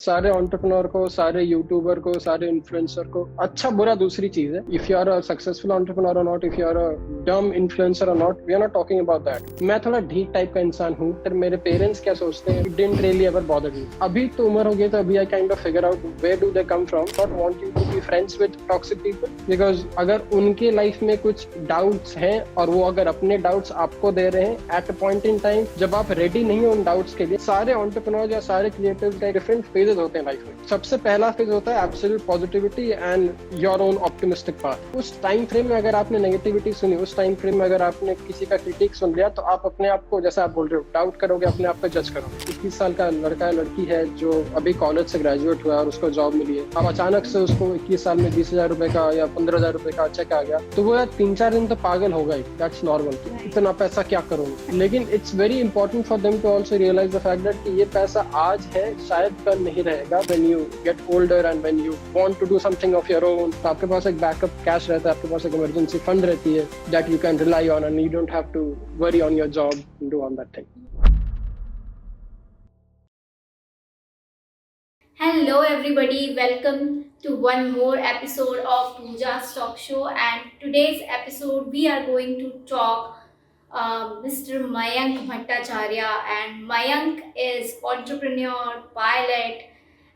सारे एंटरप्रेन्योर को, सारे यूट्यूबर को, सारे इन्फ्लुएंसर को अच्छा बुरा दूसरी चीज है. If you are a successful entrepreneur और not, if you are a dumb influencer और not, we are not talking about that. मैं थोड़ा ढीठ टाइप का इंसान हूँ. फिर मेरे पेरेंट्स क्या सोचते हैं, didn't really ever bother me. अभी तो उम्र हो गई, तो अभी I kind of figure out where do they come from. Not want you to be friends with toxic people, because अगर उनके लाइफ में कुछ डाउट्स हैं और वो अगर अपने डाउट्स आपको दे रहे हैं at a point in time जब आप रेडी नहीं हो उन डाउट्स के लिए. सारे एंटरप्रेन्योर या सारे क्रिएटिव्स के डिफरेंट फेजेस होते हैं लाइफ में. सबसे पहला फेज होता है absolute positivity and your own optimistic path. उस टाइम फ्रेम में अगर आपने नेगेटिविटी सुनी, उस टाइम फ्रेम में अगर आपने किसी का क्रिटिक सुन लिया, तो आप अपने आप को, जैसा आप बोल रहे हो, डाउट करोगे, अपने आप पे जज करोगे. 21 साल का लड़का या लड़की है जो अभी कॉलेज से ग्रेजुएट हुआ और उसको जॉब मिली है. अब अचानक से उसको 21 साल में 20,000 रुपए का या 15,000 रुपए का चेक आ गया, तो वो यार 3-4 दिन तो पागल होगा ही. That's normal. इतना पैसा क्या करूंगा. लेकिन it's very important for them to also realise the fact that कि ये पैसा आज है, शायद कल नहीं रहेगा. When you get older and when you want to do something of your own, तो आपके पास एक बैकअप कैश रहता है, आपके पास एक इमरजेंसी फंड रहती है that you can rely on and you don't have to worry on your job and do all that thing. Hello, everybody. Welcome to one more episode of Pooja's Talk Show. And today's episode, we are going to talk Mr. Mayank Bhattacharya. And Mayank is entrepreneur, pilot,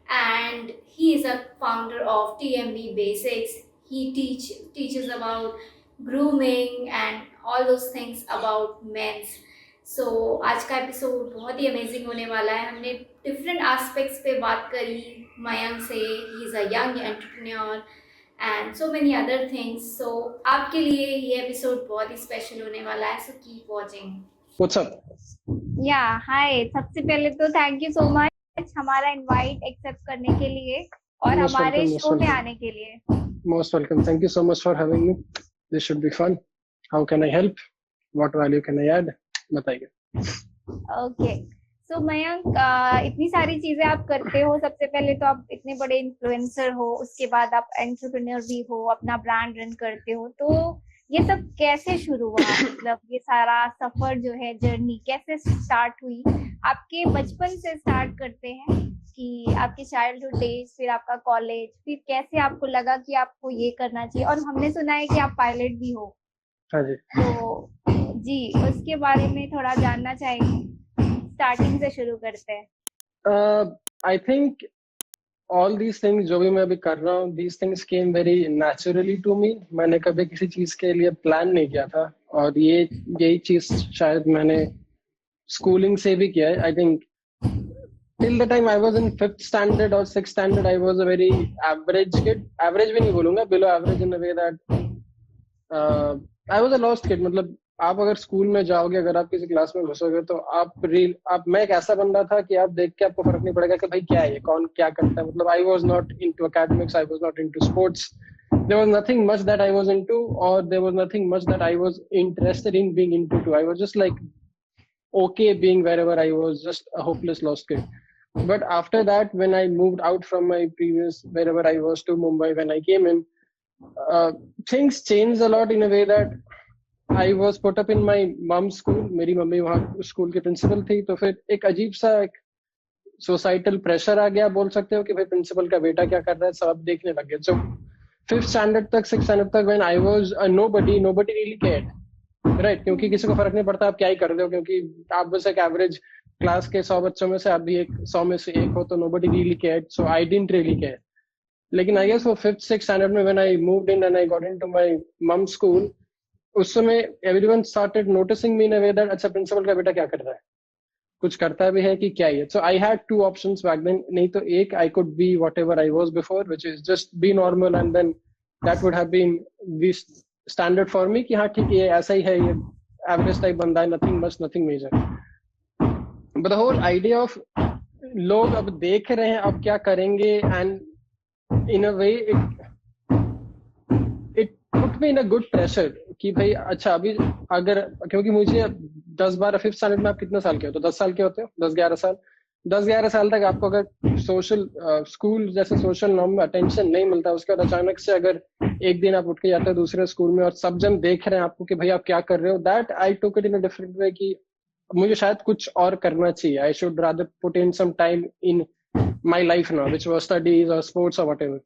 and he is a founder of TMB Basics. He teaches about grooming and all those things about men's. सो आज का episode बहुत ही amazing होने वाला है. हमने different aspects पे बात करी मयंक से. He is a young entrepreneur and so many other things. So आपके लिए ये एपिसोड बहुत ही स्पेशल होने वाला है. So keep watching. What's up? या हाय, सबसे पहले तो थैंक यू सो मच हमारा इनवाइट एक्सेप्ट करने के लिए और Most हमारे welcome, most शो में welcome. आने के लिए. Most welcome. Thank you so much for having me. This should be fun. How can I help? What value can I add? बताइए. ओके, सो मयंक, इतनी सारी चीजें आप करते हो. सबसे पहले तो आप इतने बड़े इन्फ्लुएंसर हो, उसके बाद आप एंटरप्रेन्योर भी हो, अपना ब्रांड रन करते हो. तो ये सब कैसे शुरू हुआ? मतलब ये सारा सफर जो है, जर्नी कैसे स्टार्ट हुई? आपके बचपन से स्टार्ट करते हैं कि आपके चाइल्डहुड डेज, फिर आपका कॉलेज, फिर कैसे आपको लगा कि आपको ये करना चाहिए? और हमने सुना है कि आप पायलट भी हो. हाँ जी. तो जी, उसके बारे में थोड़ा जानना चाहेंगे. स्टार्टिंग से शुरू करते हैं. I think all these things जो भी मैं अभी कर रहा हूँ, these things came very naturally to me. मैंने कभी किसी चीज के लिए प्लान नहीं किया था और यही चीज शायद मैंने स्कूलिंग से भी किया है. I think till the time I was in 5th standard or 6th standard, I was a very average kid. Average भी नहीं बोलूंगा, below average in a way that I was a lost kid. मतलब आप अगर school में जाओगे, अगर आप किसी क्लास में घुसोगे, तो मैं एक ऐसा बंदा था कि आप देख के आपको फर्क नहीं पड़ेगा कि भाई क्या है ये, कौन क्या करता है. मतलब I was not into academics, I was not into sports. There was nothing much that I was into, or there was nothing much that I was interested in being into too. I was just like okay being wherever I was, just a hopeless lost kid. But after that, when I moved out from my previous wherever I was to Mumbai, when I came in, things changed a lot in a way that I was put up in my mom's school. मेरी mummy वहाँ school की principal थी. तो फिर एक अजीब सा एक सोसाइटल प्रेशर आ गया, बोल सकते हो, कि भाई प्रिंसिपल का बेटा क्या कर रहा है, सब देखने लग गए. So 5th standard तक, 6th standard तक, when I was a nobody really cared, right? क्योंकि किसी को फर्क नहीं पड़ता आप क्या ही कर रहे हो, क्योंकि आप बस एक एवरेज क्लास के 100 बच्चों में से आप भी 100 में से एक हो, तो nobody really cared. So I didn't really care. लेकिन I guess वो 5th 6th standard में when I moved in and I got into my mom's school, उस समय everyone started noticing me in a way that अच्छा principal का बेटा क्या कर रहा है, कुछ करता भी है कि क्या ही है. So I had 2 options back then. नहीं तो एक, I could be whatever I was before, which is just be normal, and then that would have been the standard for me कि हाँ ठीक है, ये ऐसा ही है, ये average type बंदा है, nothing much, nothing major. But the whole idea of लोग अब देख रहे हैं अब क्या करेंगे, and in a way it put me in a good pressure कि भाई अच्छा अभी अगर, क्योंकि मुझे 10-12 5th स्टैंडर्ड में आप कितने साल के हो, तो 10 साल के होते हो, 10-11 साल. 10-11 साल तक आपको अगर सोशल स्कूल जैसे सोशल नॉर्म में अटेंशन नहीं मिलता, उसके बाद अचानक से अगर एक दिन आप उठ के जाते हो दूसरे स्कूल में और सब जन देख रहे हैं आपको कि भाई आप क्या कर रहे हो, that I took it in a different way कि मुझे शायद कुछ और करना चाहिए. I should rather put in some time in my life now, which was studies or sports or whatever.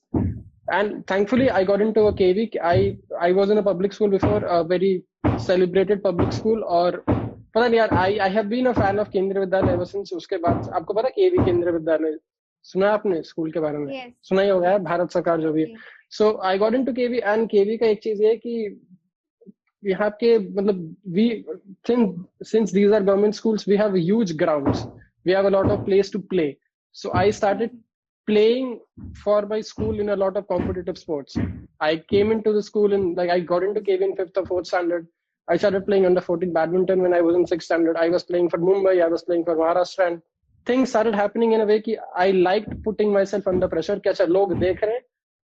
And thankfully, I got into a KV. I was in a public school before, a very celebrated public school. और पता नहीं यार, I have been a fan of केंद्रीय विद्यालय ever since. उसके बाद आपको पता KV केंद्रीय विद्यालय सुना आपने स्कूल के बारे में? Yes. सुना ही होगा, भारत सरकार जो भी है. So I got into KV, and KV का एक चीज ये है कि यहाँ के मतलब we since these are government schools, we have huge grounds. We have a lot of place to play. So I started playing for my school in a lot of competitive sports. I came into the school and I got into KV in 5th or 4th standard. I started playing under 14 badminton when I was in 6th standard. I was playing for Mumbai, I was playing for Maharashtra, and things started happening in a way कि I liked putting myself under pressure कि अच्छा लोग देख रहे हैं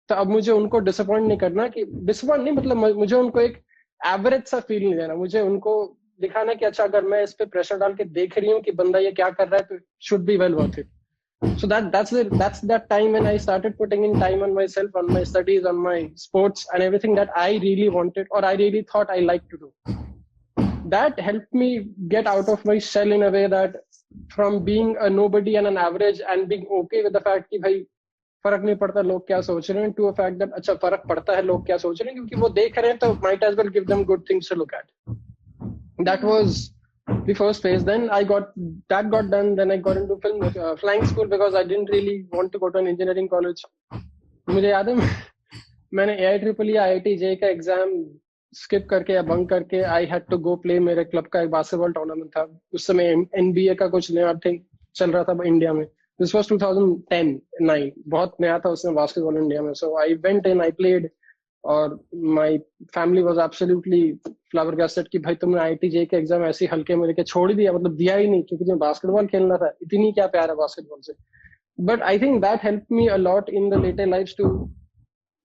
तो अब मुझे उनको disappoint नहीं करना, कि disappoint नहीं मतलब मुझे उनको एक average सा feel नहीं देना, मुझे उनको दिखाना कि अच्छा अगर मैं इस पे pressure डाल के देख रही हूँ कि बंदा ये क्या कर रहा है तो should be well worth it. So that's that time when I started putting in time on myself, on my studies, on my sports, and everything that I really wanted or I really thought I liked to do. That helped me get out of my shell in a way that from being a nobody and an average and being okay with the fact कि भाई फर्क नहीं पड़ता लोग क्या सोच रहे हैं, to a fact that अच्छा फर्क पड़ता है लोग क्या सोच रहे हैं क्योंकि वो देख रहे हैं तो might as well give them good things to look at. That was the first phase. Then got done. Then I got into flying school because I didn't really want to go to an engineering college. मुझे याद है मैंने AIEEE IIT JEE का exam skip करके या bunk करके I had to go play. मेरे club का एक बास्केटबॉल टूर्नामेंट था उस समय, NBA का कुछ नया थिंग चल रहा था इंडिया में. This was 2010-9, बहुत नया था उसमें बास्केटबॉल इंडिया में. So I went in, I played, और my family was absolutely flabbergasted कि भाई तुमने IIT JEE के एग्जाम ऐसे हल्के में लेके छोड़ दिया, मतलब दिया ही नहीं क्योंकि तुम्हें बास्केटबॉल खेलना था, इतनी क्या प्यार है बास्केटबॉल से. But I think that helped me a lot in the later lives to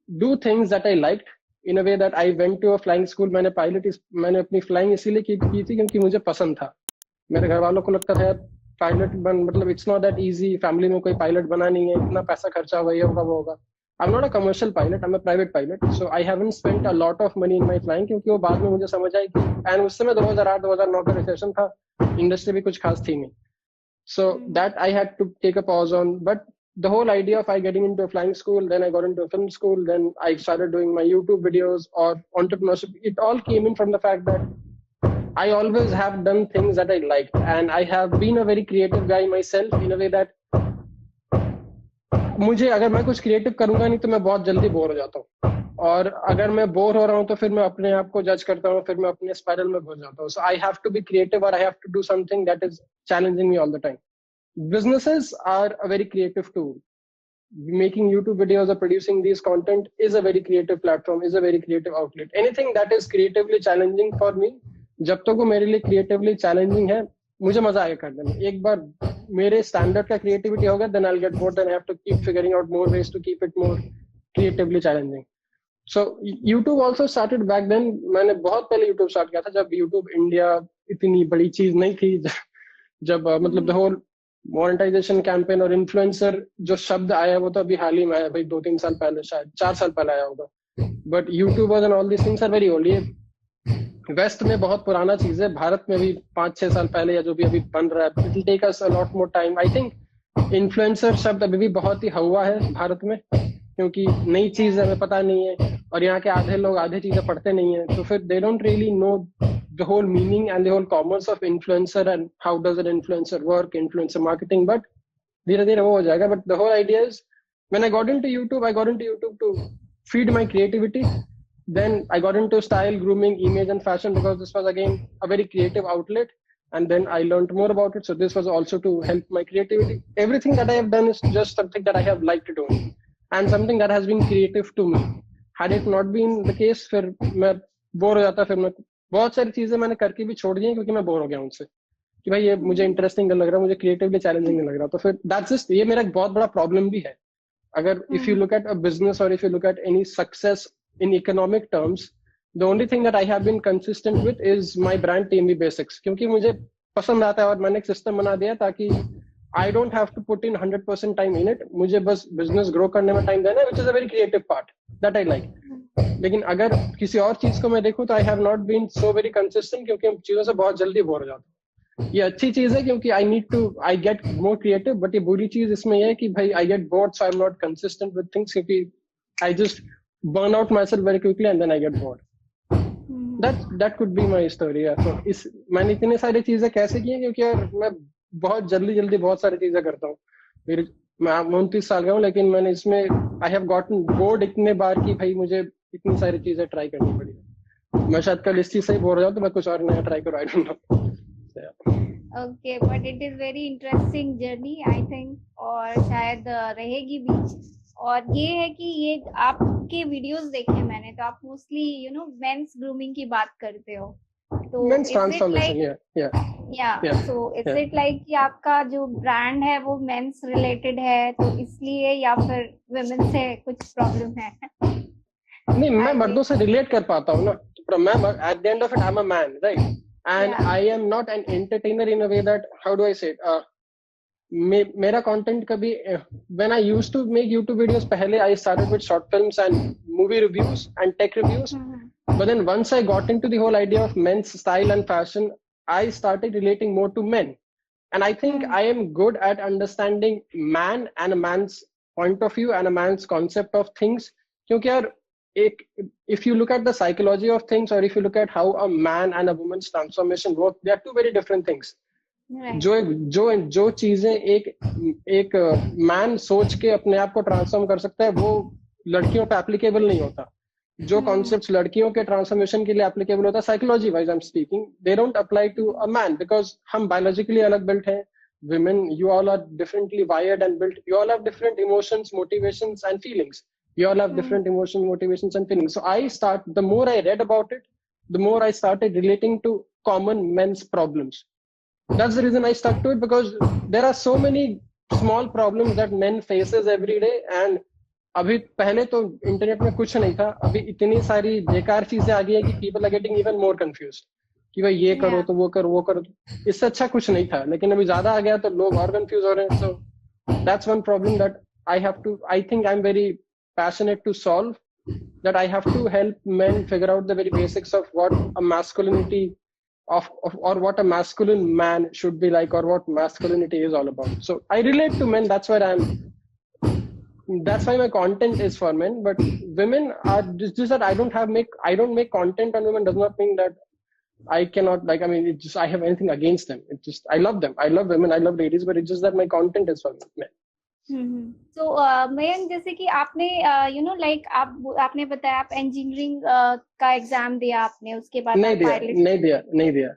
do things that I liked in a way that I went to a flying school. मैंने अपनी flying इसीलिए की थी क्योंकि मुझे पसंद था. मेरे घर वालों को लगता था पायलट मतलब it's not that easy, family में कोई पायलट बना नहीं है, इतना पैसा खर्चा हुआ, ये होगा वो होगा. I'm not a commercial pilot, I'm a private pilot, so I haven't spent a lot of money in my flying क्योंकि वो बाद में मुझे समझ आई कि and उस समय 2008-2009 का रिसेशन था, इंडस्ट्री भी कुछ खास थी नहीं. So that I had to take a pause on. But the whole idea of I getting into a flying school, then I got into a film school, then I started doing my YouTube videos or entrepreneurship. It all came in from the fact that I always have done things that I liked, and I have been a very creative guy myself in a way that मुझे अगर मैं कुछ creative करूंगा नहीं तो मैं बहुत जल्दी बोर हो जाता हूँ, और अगर मैं बोर हो रहा हूँ तो फिर मैं अपने आप को जज करता हूँ, फिर मैं अपने स्पाइरल में घुस जाता हूँ. So I have to be creative और I have to do something that is challenging me all the time. Businesses are a very creative tool. Making YouTube videos or producing these content is a very creative platform, is a very creative outlet. Anything that is creatively challenging for me, जब तक वो मेरे लिए creatively challenging है, मुझे मजा आएगा करने में. एक बार मेरे स्टैंडर्ड का क्रिएटिविटी होगा, then I'll get bored and I have to keep figuring out more ways to keep it more creatively challenging. So YouTube also started back then. मैंने बहुत पहले YouTube स्टार्ट किया था जब YouTube इंडिया इतनी बड़ी चीज नहीं थी, जब मतलब the whole मोनेटाइजेशन कैंपेन और इन्फ्लुएंसर जो शब्द आया वो तो अभी हाल ही में आया भाई, 2-3 साल पहले, शायद 4 साल पहले आया होगा. But YouTubers and all this things are very old. ये वेस्ट में बहुत पुराना चीज है, भारत में भी 5-6 साल पहले या जो भी अभी बन रहा है. It will take us a lot more time. I think influencer शब्द अभी भी बहुत ही हवा है भारत में क्योंकि नई चीज हमें पता नहीं है और यहाँ के आधे लोग आधे चीजें पढ़ते नहीं है, तो फिर they don't really know the whole meaning and the whole commerce of influencer and how does an influencer work, influencer marketing. But धीरे धीरे वो हो जाएगा. But the whole idea is when I got into YouTube to feed my creativity. Then I got into style, grooming, image and fashion because this was again a very creative outlet, and then I learned more about it. So this was also to help my creativity. Everything that I have done is just something that I have liked doing and something that has been creative to me. Had it not been the case, फिर मैं bore हो जाता. फिर मैं बहुत सारी चीजें मैंने करके भी छोड़ दी हैं क्योंकि मैं बोर हो गया उनसे कि भाई ये मुझे इंटरेस्टिंग लग रहा है, मुझे क्रिएटिवली चैलेंजिंग नहीं लग रहा. तो फिर दैट्स जस्ट, ये मेरा एक बहुत बड़ा प्रॉब्लम भी है. अगर if you look at a business और if you look at any success in economic terms, the only thing that I have been consistent with is my brand TMV basics, क्योंकि मुझे पसंद आता है और मैंने एक सिस्टम बना दिया ताकि I don't have to put in 100% time in it. मुझे बस बिजनेस ग्रो करने में टाइम देना है, which is a very creative part that I like. लेकिन अगर किसी और चीज को मैं देखूं तो I have not been so very consistent क्योंकि चीजों से बहुत जल्दी बोर हो जाता हूँ. ये अच्छी चीज है क्योंकि I get more creative, but ये बुरी चीज इसमें ये है कि भाई I get bored, so I am not consistent with things, क्योंकि I just burn out myself very quickly and then I get bored. That could be my story. Yeah. So मैंने इतनी सारी चीजें कैसे की हैं, क्योंकि यार मैं बहुत जल्दी बहुत सारी चीजें करता हूँ। फिर मैं 29 साल का हूँ, लेकिन मैंने इसमें आई हैव गॉटन बोर्ड इतने बार कि भाई मुझे इतनी सारी चीजें ट्राई करनी पड़ी। मैं शायद कल इस चीज से ही बोर हो जाऊँ तो मैं कुछ और नया ट्राई करूँ, I don't know. Okay, but it is very interesting journey I think, और शायद रहेगी भी। और ये है कि ये आपके वीडियोस देखे मैंने, तो आप मोस्टली मेंस ग्रूमिंग की बात करते हो, तो men's transformation, so it's it like कि आपका जो ब्रांड है वो मेंस रिलेटेड है, तो इसलिए, या फिर वुमेन से कुछ प्रॉब्लम है? नहीं, मैं मर्दों से रिलेट कर पाता हूँ ना, मैं eight the end of it I am a man, right, and I am not an entertainer in a way that, how do I से इट, मेरा कंटेंट कभी, when I used to make YouTube videos, पहले I started with short films and movie reviews and tech reviews, but then once I got into the whole idea of men's style and fashion, I started relating more to men, and I think I am good at understanding man and a man's point of view and a man's concept of things, क्योंकि यार if you look at the psychology of things, or if you look at how a man and a woman's transformation work, they are two very different things. जो चीजें एक man सोच के अपने आप को ट्रांसफॉर्म कर सकता है, वो लड़कियों पे एप्लीकेबल नहीं होता। जो कॉन्सेप्ट्स लड़कियों के ट्रांसफॉर्मेशन के लिए एप्लीकेबल होता है, psychology wise I am speaking, they don't apply to a man, because हम बायोलॉजिकली अलग बिल्ट हैं। women, you all are differently wired and built, you all have different emotions, motivations and feelings, you all have different emotions, motivations and feelings. So the more I read about it, the more I started relating to common men's problems. That's the reason I stuck to it, because there are so many small problems that men faces every day, and अभी पहले तो internet में कुछ नहीं था, अभी इतनी सारी बेकार चीजें आ गई है कि people are getting even more confused कि भाई ये करो तो वो करो वो करो, इससे अच्छा कुछ नहीं था, लेकिन अभी ज्यादा आ गया तो लोग और कंफ्यूज हो रहे हैं. So that's one problem that I think I'm very passionate to solve, that I have to help men figure out the very basics of what a masculinity or what a masculine man should be like, or what masculinity is all about. So I relate to men, that's why my content is for men. But women are just that I don't make content on women does not mean that I cannot, like, I mean, it's just I have anything against them. It's just I love them, I love women, I love ladies, but it's just that my content is for men. तो मयंक, जैसे कि आपने like आपने बताया आप engineering का exam दिया आपने, उसके बाद नहीं दिया.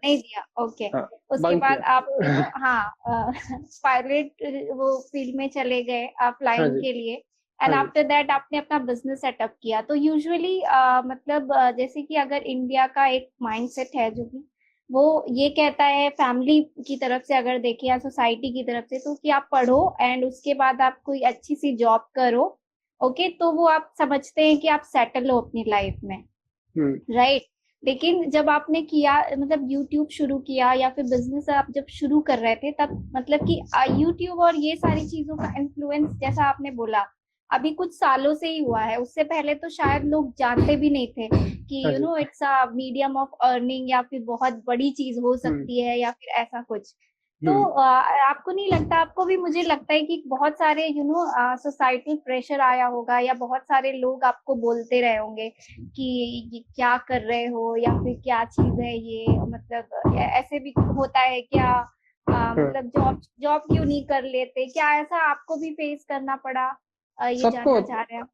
ओके. उसके बाद आप पायलट वो फील्ड में चले गए आप फ्लाइंग के लिए, एंड आफ्टर दैट आपने अपना बिजनेस सेटअप किया. तो यूजुअली मतलब जैसे कि अगर इंडिया का एक माइंडसेट है जो कि वो ये कहता है फैमिली की तरफ से अगर देखें या सोसाइटी की तरफ से, तो कि आप पढ़ो एंड उसके बाद आप कोई अच्छी सी जॉब करो, ओके, तो वो आप समझते हैं कि आप सेटल हो अपनी लाइफ में, राइट. लेकिन जब आपने किया, मतलब यूट्यूब शुरू किया या फिर बिजनेस आप जब शुरू कर रहे थे, तब मतलब कि यूट्यूब और ये सारी चीजों का इन्फ्लुएंस, जैसा आपने बोला, अभी कुछ सालों से ही हुआ है. उससे पहले तो शायद लोग जानते भी नहीं थे कि it's a medium of earning, या फिर बहुत बड़ी चीज हो सकती है, या फिर ऐसा कुछ. तो आपको नहीं लगता, आपको भी मुझे लगता है कि बहुत सारे सोसाइटल प्रेशर आया होगा, या बहुत सारे लोग आपको बोलते रहे होंगे कि ये क्या कर रहे हो, या फिर क्या चीज है ये, मतलब ऐसे भी होता है क्या, मतलब जॉब क्यों नहीं कर लेते, क्या ऐसा आपको भी फेस करना पड़ा? ये जानना चाह रहे हैं.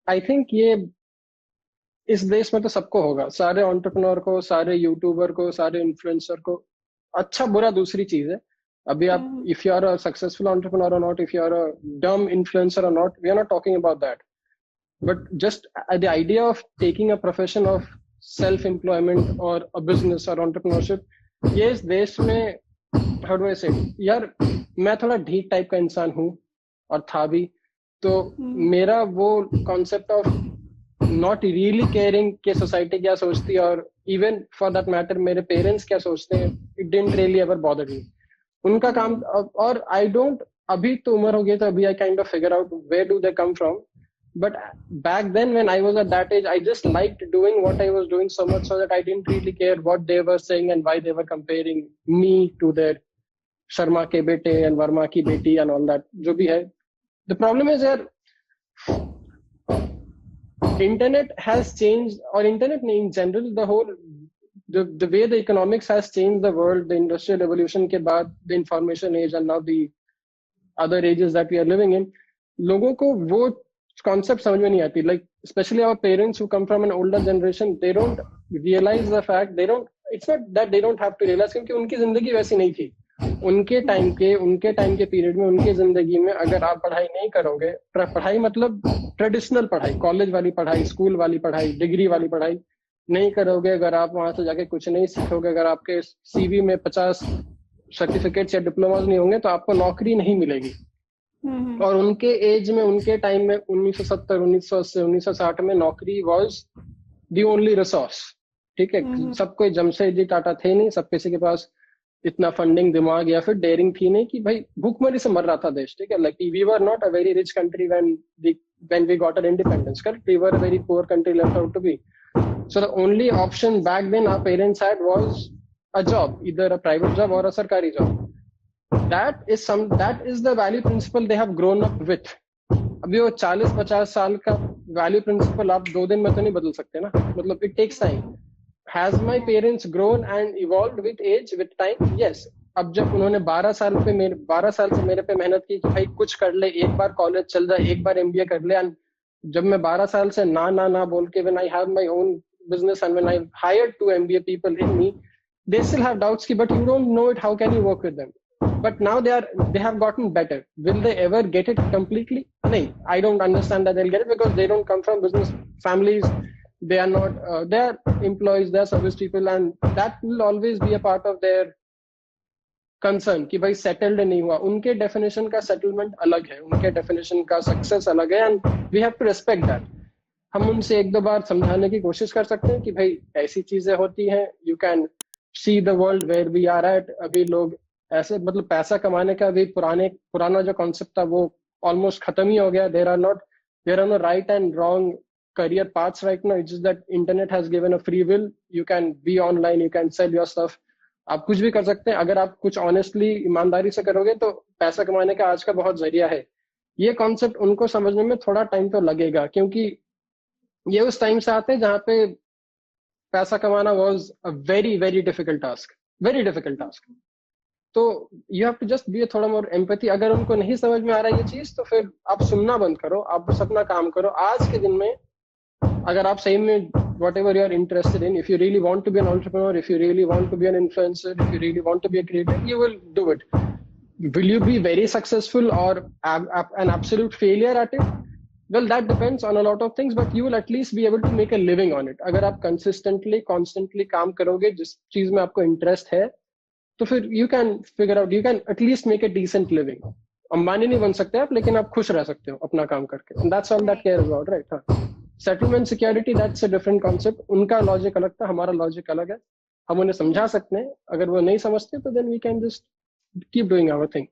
आई थिंक ये इस देश में तो सबको होगा, सारे एंटरप्रेन्योर को, सारे यूट्यूबर को, सारे इन्फ्लुएंसर को. अच्छा बुरा दूसरी चीज है. अभी आप if you are a successful entrepreneur और not, if you are a dumb influencer और not, we are not talking about that, but just the idea of taking a profession of self employment और a business और entrepreneurship, ये इस देश में, how do I से, यार मैं थोड़ा ढीठ टाइप का इंसान हूँ और था भी, तो मेरा वो concept of not really caring कि सोसाइटी क्या सोचती है, और इवन फॉर दैट मैटर मेरे पेरेंट्स क्या सोचते हैं, it didn't really ever bother मी. उनका काम, और आई डोंट, अभी तो उम्र हो गई तो अभी I kind of figure out where do they come from, But back then, when I was at that age, I just liked doing what I was doing so much so that I didn't really care what they were saying and why they were comparing me to their Sharma ke bete and Verma ki beti and all that. Jo bhi hai. The problem is that internet has changed, or internet in general, the way the economics has changed the world, the industrial revolution के बाद, the information age and now the other ages that we are living in, लोगों को वो concept समझ में नहीं आती. Like especially our parents who come from an older generation, they don't realize the fact, it's not that they don't have to realize, क्योंकि उनकी जिंदगी वैसी नहीं थी. उनके टाइम के पीरियड में, उनके जिंदगी में अगर आप पढ़ाई नहीं करोगे, पढ़ाई मतलब ट्रेडिशनल पढ़ाई, कॉलेज वाली पढ़ाई, स्कूल वाली पढ़ाई, डिग्री वाली पढ़ाई नहीं करोगे, अगर आप वहां से जाके कुछ नहीं सीखोगे, अगर आपके सीवी में 50 सर्टिफिकेट्स या डिप्लोमास नहीं होंगे, तो आपको नौकरी नहीं मिलेगी. और उनके एज में, उनके टाइम में 1970, 1980, 1960 में नौकरी वाज द ओनली रिसोर्स. ठीक है, सब कोई जमशेदजी टाटा थे नहीं, सब किसी के पास इतना फंडिंग, दिमाग या फिर डेयरिंग थी नहीं कि भाई भूखमरी से मर रहा था देश. ठीक है, like we were not a very rich country when we got our independence, correct? We were a very poor country left out to be. So the only option back then our parents had was a job, either a private job or a sarkari job. That is the value principle they have grown up with. अभी वो 40-50 साल का value principle आप 2 दिन में तो नहीं बदल सकते ना, मतलब it takes time. Has my parents grown and evolved with age, with time? Yes. अब जब उन्होंने 12 साल से मेरे पे मेहनत की कि भाई कुछ कर ले, एक बार कॉलेज चल जाए, एक बार MBA कर ले, and जब मैं 12 साल से ना बोल के, when I have my own business and when I hired 2 MBA people in me, they still have doubts ki, but you don't know it, how can you work with them? But now they have gotten better. Will they ever get it completely? No, I don't understand that they'll get it, because they don't come from business families. They are not, they are employees, they are service people, and that will always be a part of their concern कि भाई settled नहीं हुआ. उनके definition का settlement अलग है, उनके definition का सक्सेस अलग है, and we have to respect that. हम उनसे 1-2 बार समझाने की कोशिश कर सकते हैं कि भाई ऐसी चीजें होती हैं, you can see the world where we are at. अभी लोग ऐसे, मतलब पैसा कमाने का भी पुराना जो कॉन्सेप्ट था वो ऑलमोस्ट खत्म ही हो गया. There are no right and wrong career paths right now. It's just that internet has given a free will. You can be online, you can sell your stuff. आप कुछ भी कर सकते हैं अगर आप कुछ ऑनेस्टली, ईमानदारी से करोगे, तो पैसा कमाने का आज का बहुत जरिया है. ये कॉन्सेप्ट उनको समझने में थोड़ा टाइम तो लगेगा, क्योंकि ये उस टाइम से आते हैं जहाँ पे पैसा कमाना was a very very difficult task. तो you have to just be थोड़ा मोर एम्पैथी. अगर उनको नहीं समझ में आ रहा है ये चीज, तो फिर आप सुनना बंद करो, आप बस अपना काम करो. आज के दिन में अगर आप सही में whatever you are interested in, if you really want to be an entrepreneur, if you really want to be an influencer, if you really want to be a creator, you will do it. Will you be very successful or an absolute failure at it? Well, that depends on a lot of things, but you will at least be able to make a living on it. अगर आप constantly काम करोगे जिस चीज में आपको interest है, तो फिर you can figure out, you can at least make a decent living. Ambani नहीं बन सकते आप, लेकिन आप खुश रह सकते हो अपना काम करके. And that's all that cares about, right? हाँ. Settlement security, that's a different concept. उनका लॉजिक अलग था, हमारा लॉजिक अलग है. हम उन्हें समझा सकते हैं, अगर वो नहीं समझते तो then we can just keep doing our thing.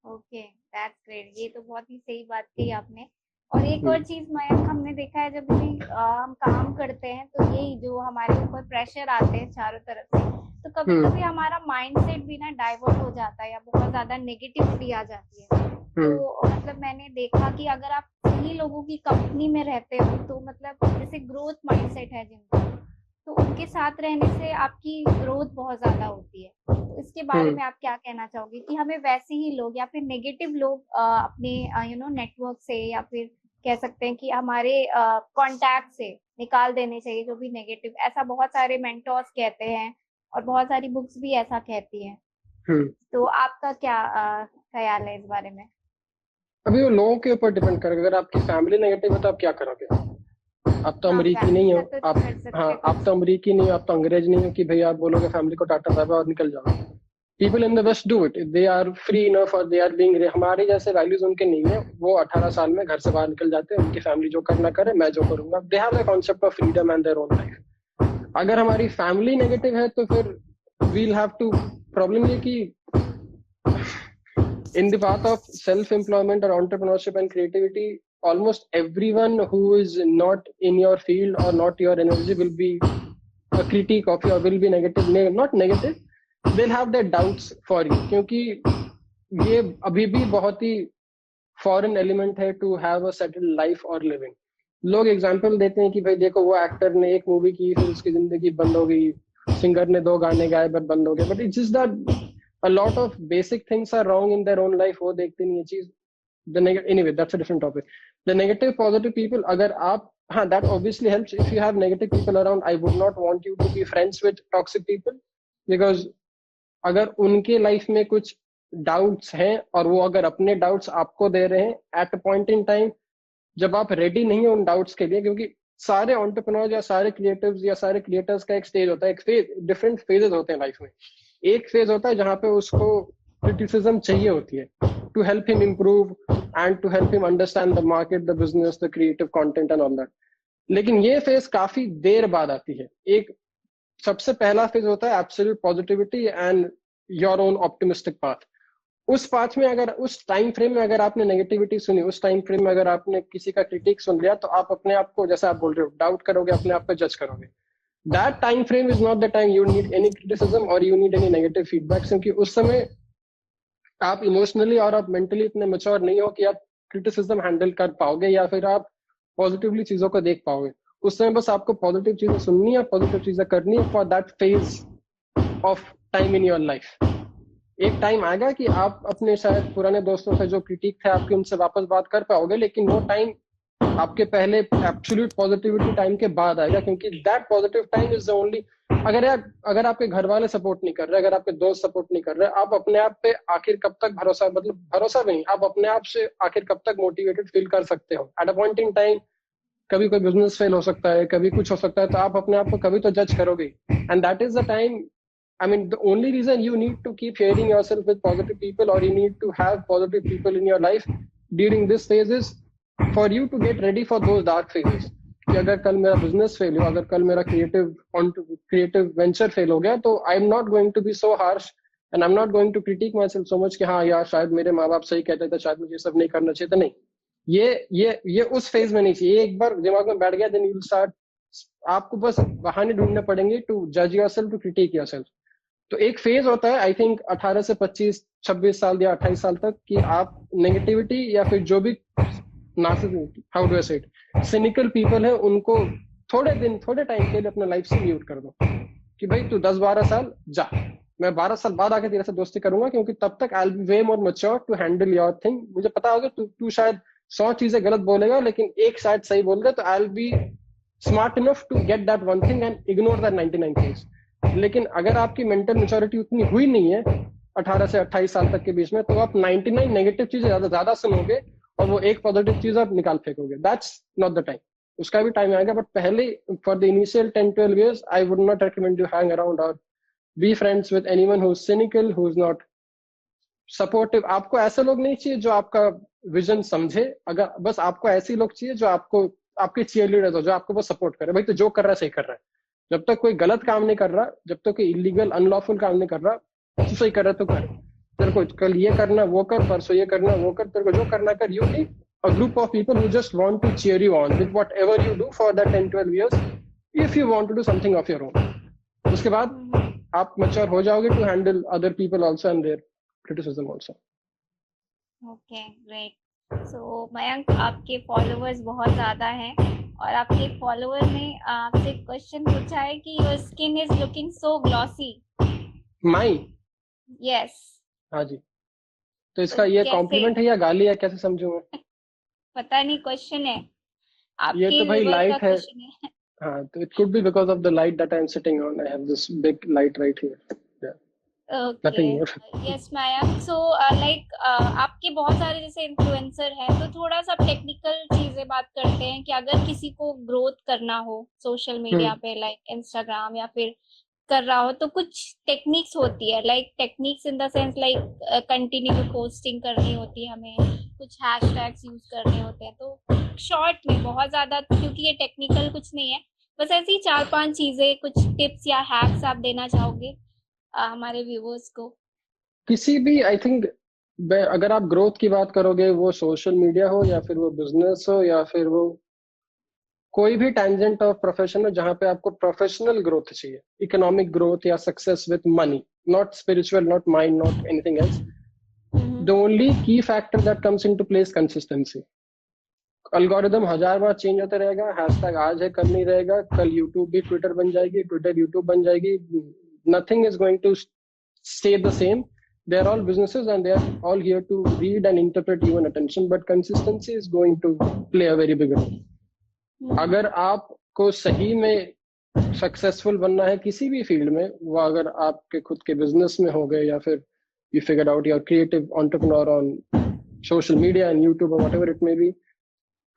Okay, that's great. ये तो बहुत ही सही बात कही आपने. और एक और चीज मयंक, हमने देखा है जब भी हम काम करते हैं तो यही जो हमारे ऊपर प्रेशर आते हैं चारों तरफ से, तो कभी कभी हमारा माइंडसेट भी ना डाइवर्ट हो जाता है या बहुत ज्यादा नेगेटिविटी आ जाती है. तो मतलब मैंने देखा कि अगर आप सही लोगों की कंपनी में रहते हो, तो मतलब जैसे ग्रोथ माइंडसेट है जिनका, तो उनके साथ रहने से आपकी ग्रोथ बहुत ज्यादा होती है. तो इसके बारे में आप क्या कहना चाहोगे कि हमें वैसे ही लोग या फिर नेगेटिव लोग अपने नेटवर्क से, या फिर कह सकते हैं कि हमारे कॉन्टैक्ट से निकाल देने चाहिए जो भी नेगेटिव? ऐसा बहुत सारे मेंटोर्स कहते हैं और बहुत सारी बुक्स भी ऐसा कहती हैं. तो आपका क्या ख्याल है इस बारे में? अभी वो लोगों के ऊपर डिपेंड करेगा. अगर आपकी फैमिली नेगेटिव है तो आप क्या करोगे? आप तो अमरीकी नहीं हो, आप तो अमरीकी नहीं हो, आप तो अंग्रेज नहीं हो कि भाई आप बोलोगे फैमिली को टाटा बाय बाय और निकल जाओ. People in the west do it. They are free enough और दे आर बीइंग, हमारे जैसे वैल्यूज उनके नहीं है. वो 18 साल में घर से बाहर निकल जाते हैं. उनकी फैमिली जो करना करे, मैं जो करूंगा. They have the concept of freedom and their own life. अगर हमारी फैमिली नेगेटिव है तो फिर वील हैव टू, प्रॉब्लम ये कि in the path of self-employment or entrepreneurship and creativity, almost everyone who is not in your field or not your energy will be a critique of you or will be negative, not negative, they'll have their doubts for you, क्योंकि ये अभी भी बहुत ही foreign element है to have a settled life और living. लोग example देते हैं कि भाई देखो वो एक्टर ने एक मूवी की फिर उसकी जिंदगी बंद हो गई, सिंगर ने 2 गाने गाए बट बंद हो गए, but it's just that a lot of basic things are wrong in their own life. वो देखते नहीं ये चीज. Anyway, that's a different topic. The negative positive people, अगर आप, हाँ, that obviously helps. If you have negative people around, I would not want you to be friends with toxic people, because अगर उनके लाइफ में कुछ doubts हैं और वो अगर अपने डाउट्स आपको दे रहे हैं at a point in time जब आप रेडी नहीं हो उन डाउट्स के लिए, क्योंकि सारे एंटरप्रेन्योर्स या सारे क्रिएटिव्स या सारे क्रिएटर्स का एक स्टेज होता है, एक फेज, डिफरेंट फेजेस होते हैं लाइफ में. एक फेज होता है जहां पे उसको क्रिटिसिज्म चाहिए होती है to help him improve and to help him understand the market, the business, the creative content and all that. लेकिन ये फेज काफी देर बाद आती है. एक सबसे पहला फेज होता है absolute positivity and your own optimistic path. उस पाथ में अगर उस टाइम फ्रेम में अगर आपने नेगेटिविटी सुनी, उस टाइम फ्रेम में अगर आपने किसी का क्रिटिक सुन लिया, तो आप अपने आप को, जैसे आप बोल रहे हो, डाउट करोगे, अपने आप को जज करोगे. That time frame is not the time you need any criticism or you need any negative feedback, क्योंकि उस समय आप इमोशनली और आप मेंटली इतने मैच्योर नहीं हो कि आप क्रिटिसिज्म हैंडल कर पाओगे या फिर आप पॉजिटिवली चीजों को देख पाओगे. उस समय बस आपको पॉजिटिव चीजें सुननी है, पॉजिटिव चीजें करनी है for that phase of time in your life. एक टाइम आएगा कि आप अपने शायद पुराने दोस्तों से जो क्रिटिक थे आपके, उनसे वापस बात कर पाओगे, लेकिन वो टाइम आपके पहले एब्सोल्यूट पॉजिटिविटी टाइम के बाद आएगा, क्योंकि that positive time is the only. अगर आपके घर वाले सपोर्ट नहीं कर रहे, अगर आपके दोस्त सपोर्ट नहीं कर रहे, आप अपने आप पे आखिर कब तक भरोसा, मतलब भरोसा भी नहीं, आप अपने आप से आखिर कब तक मोटिवेटेड फील कर सकते हो. At a point in time कभी कोई बिजनेस फेल हो सकता है, कभी कुछ हो सकता है, तो आप अपने आप को कभी तो जज करोगे. And that is the time, I mean, the only reason you need to keep hearing yourself with positive people, or you need to have positive people in your life during this phase, is for you to get ready for those dark phases. कि अगर कल मेरा business fail हुआ, अगर कल मेरा creative venture fail हो गया, तो I am not going to be so harsh and I am not going to critic myself so much कि हाँ यार शायद मेरे माँ बाप सही कहते थे, शायद मुझे सब नहीं करना चाहिए था. नहीं, ये उस फेज में नहीं चाहिए. एक बार दिमाग में बैठ गया, देन यू विल स्टार्ट, आपको बस बहाने ढूंढने पड़ेंगे टू जज योरसेल्फ, टू क्रिटिक योरसेल्फ. तो एक फेज होता है, आई थिंक 18 से 25 26 साल या 28 साल तक, कि आप नेगेटिविटी या फिर जो भी हाउ डू आई से इट, सिनिकल पीपल है, उनको थोड़े टाइम के लिए अपने लाइफ से म्यूट कर दो कि भाई तू 10-12 साल जा, मैं 12 साल बाद आके तेरे से दोस्ती करूंगा, क्योंकि तब तक I will be way more mature to handle your thing. मुझे पता होगा तू शायद 100 चीजें गलत बोलेगा, लेकिन एक शायद सही बोल दे, तो I will be smart enough to get that one thing and ignore that 99 things. लेकिन अगर आपकी मेंटल मैच्योरिटी उतनी हुई नहीं है 18 से 28 साल तक के बीच में, तो आप 99 नेगेटिव चीजें ज्यादा सुनोगे और वो एक पॉजिटिव चीज आप निकाल फेंकोगे. That's not the time. उसका भी टाइम आएगा, बट पहले for the initial 10-12 years I would not recommend you hang around और be friends with anyone who is cynical, who is not supportive. आपको ऐसे लोग नहीं चाहिए जो आपका विजन समझे. अगर बस आपको ऐसे लोग चाहिए जो आपको, आपके चीयरलीडर्स हो, जो आपको बस सपोर्ट करे. भाई तो जो कर रहा है सही कर रहा है, जब तक कोई गलत काम नहीं कर रहा, जब तक कोई इलीगल अनलॉफुल काम नहीं कर रहा, तो सही कर रहा है तो कर. तेरे को कल ये करना वो कर, परसों ये करना वो कर, तेरे को जो करना कर. You need a group of people who just want to cheer you on with whatever you do for that 10-12 years, if you want to do something of your own. उसके बाद आप mature हो जाओगे to handle other people also and their criticism also. Okay, great. So Mayank, आपके followers बहुत ज्यादा हैं और आपके फॉलोअर ने आपसे क्वेश्चन पूछा है कि your skin is looking so glossy. Mine? Yes. हाँ जी. तो इसका ये कॉम्प्लीमेंट है या गाली है, कैसे समझूं मैं? पता नहीं, क्वेश्चन है आपके. ये तो भाई लाइट है. है. हाँ, तो it could be because of the light that I am sitting on. I have this big light right here. Okay. Yes, Mayank. So like आपके बहुत सारे जैसे इन्फ्लुएंसर हैं, तो थोड़ा सा टेक्निकल चीजें बात करते हैं कि अगर किसी को ग्रोथ करना हो सोशल मीडिया पे, लाइक इंस्टाग्राम या फिर कर रहा हो, तो कुछ टेक्निक्स होती है, like techniques in the sense like continue posting करनी होती है, हमें कुछ हैशटैग्स यूज करने होते हैं. तो शॉर्ट में बहुत ज्यादा, क्योंकि ये टेक्निकल कुछ नहीं है, बस ऐसी 4-5 चीजें, कुछ टिप्स या हैक्स आप देना चाहोगे हमारे व्यूअर्स को? किसी भी, आई थिंक अगर आप ग्रोथ की बात करोगे, वो सोशल मीडिया हो या फिर वो बिजनेस हो या फिर वो कोई भी टैंजेंट ऑफ प्रोफेशन हो जहां पे आपको प्रोफेशनल ग्रोथ चाहिए, इकोनॉमिक ग्रोथ या success with money, not spiritual, not mind, not anything else, the only key factor that comes into place consistency. Algorithm 1000 बार चेंज होता रहेगा, हैशटैग आज है कल नहीं रहेगा, कल यूट्यूब भी ट्विटर बन जाएगी, ट्विटर यूट्यूब बन जाएगी, nothing is going to stay the same. They are all businesses and they are all here to read and interpret human attention, but consistency is going to play a very big role. अगर आपको सही में successful बनना है किसी भी field में, वो अगर आपके खुद के बिजनेस में हो गए या फिर you figured out you're creative entrepreneur on social media and YouTube or whatever it may be,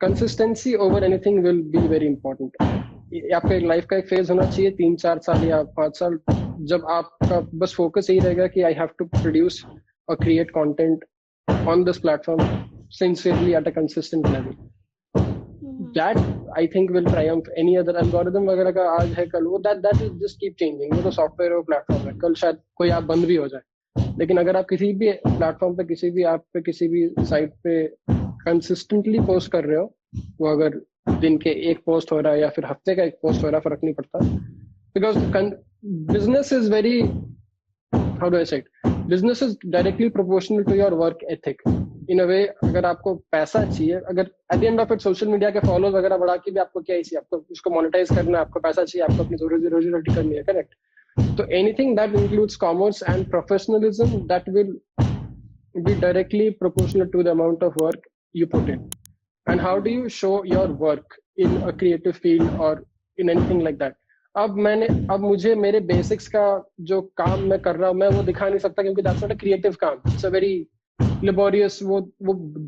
consistency over anything will be very important. आपका एक लाइफ का एक फेज होना चाहिए 3-4 साल या 5 साल, जब आपका बस फोकस यही रहेगा कि आई हैव टू प्रोड्यूस और create content on this platform sincerely at a consistent level. That I think will Triumph any other algorithm वगैरह का आज है कल, वो that will just keep changing. वो तो सॉफ्टवेयर और प्लेटफॉर्म है, कल शायद कोई ऐप बंद भी हो जाए, लेकिन अगर आप किसी भी प्लेटफॉर्म पे, किसी भी ऐप पे, किसी भी साइट पे कंसिस्टेंटली पोस्ट कर रहे हो, वो अगर दिन के एक पोस्ट हो रहा है या फिर हफ्ते का एक पोस्ट हो रहा है, फर्क नहीं पड़ता. Because business is very, how do I say it, business is directly proportional to your work ethic in a way. अगर आपको पैसा चाहिए, अगर at the end of it social media के फॉलोअर्स वगैरह बढ़ा के भी आपको क्या चाहिए, आपको उसको मोनेटाइज करना है, आपको पैसा चाहिए, आपको अपनी रोजी रोटी करनी है, करेक्ट? तो anything that includes commerce and professionalism, that will be directly proportional to the amount of work you put in. And how do you show your work in a creative field or in anything like that? अब मुझे मेरे basics का जो काम मैं कर रहा हूँ, मैं वो दिखा नहीं सकता क्योंकि दैट्स नॉट अ क्रिएटिव काम. इट्स अ वेरी लेबोरियस, वो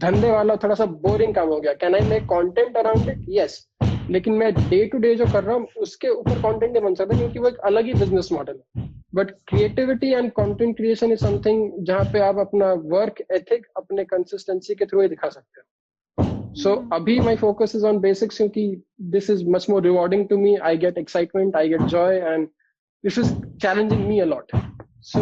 धंधे वाला थोड़ा सा बोरिंग काम हो गया. Can I make content around it? Yes, लेकिन मैं डे टू डे जो कर रहा हूँ उसके ऊपर कंटेंट नहीं बन सकता क्योंकि वो एक अलग ही बिजनेस मॉडल है. But creativity and content creation is something जहाँ पे आप अपना वर्क एथिक अपने कंसिस्टेंसी के थ्रू ही दिखा सकते हो. So abhi my focus is on basics kyunki this is much more rewarding to me. I get excitement, I get joy, and this is challenging me a lot. So